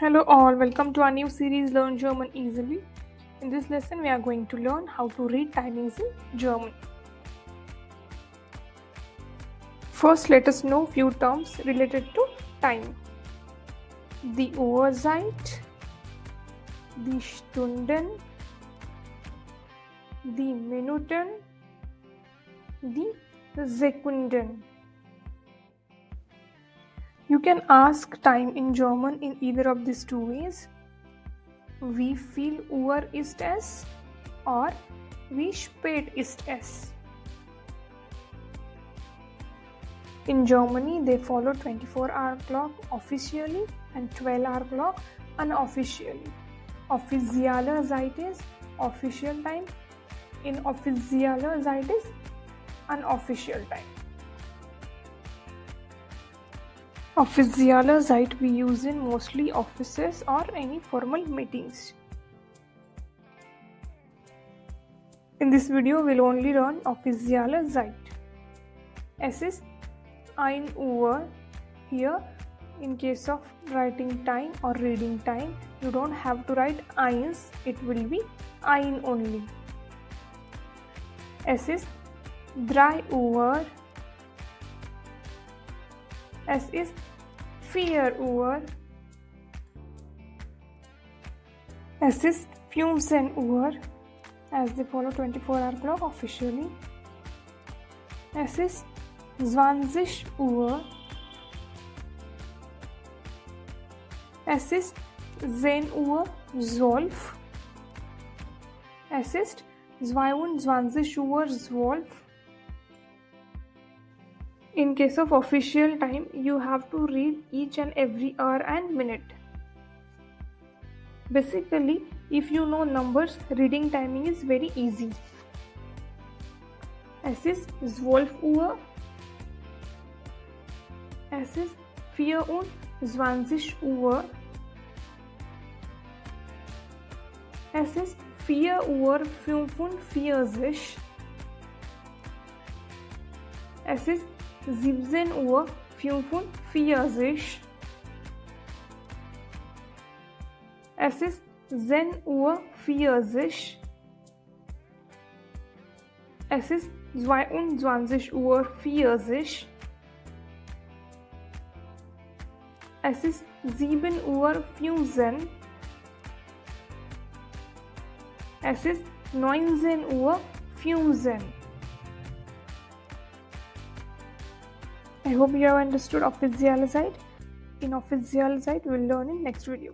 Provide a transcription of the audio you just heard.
Hello all, welcome to our new series Learn German Easily. In this lesson we are going to learn how to read timings in German. First let us know few terms related to time. Die Uhrzeit, die Stunden, die Minuten, die Sekunden. You can ask time in German in either of these two ways. Wie viel Uhr ist es? Or wie spät ist es? In Germany, they follow 24-hour clock officially and 12-hour clock unofficially. Offizielle Zeit is official time. Inoffizielle Zeit is unofficial time. Offizielle Zeit we use in mostly offices or any formal meetings. In this video, we'll only learn Offizielle Zeit. Es ist 1 Uhr. Here, in case of writing time or reading time, you don't have to write eins, it will be ein only. Es ist 3 Uhr. Es ist 4 Uhr. Es ist 15 Uhr, as they follow 24-hour clock officially. Es ist 20 Uhr. Es ist 10 Uhr 12. Es ist 22 Uhr 12. In case of official time, you have to read each and every hour and minute. Basically, if you know numbers, reading timing is very easy. Es ist 12 Uhr. Es ist 24 Uhr. Es ist 4 Uhr 45. Es ist 17 Uhr 45. Es ist 10 Uhr 40. Es ist 22 Uhr 40. Es ist 7 Uhr 15. Es ist 19 Uhr 15. I hope you have understood Offizielle Zeit. In Offizielle Zeit, we'll learn in next video.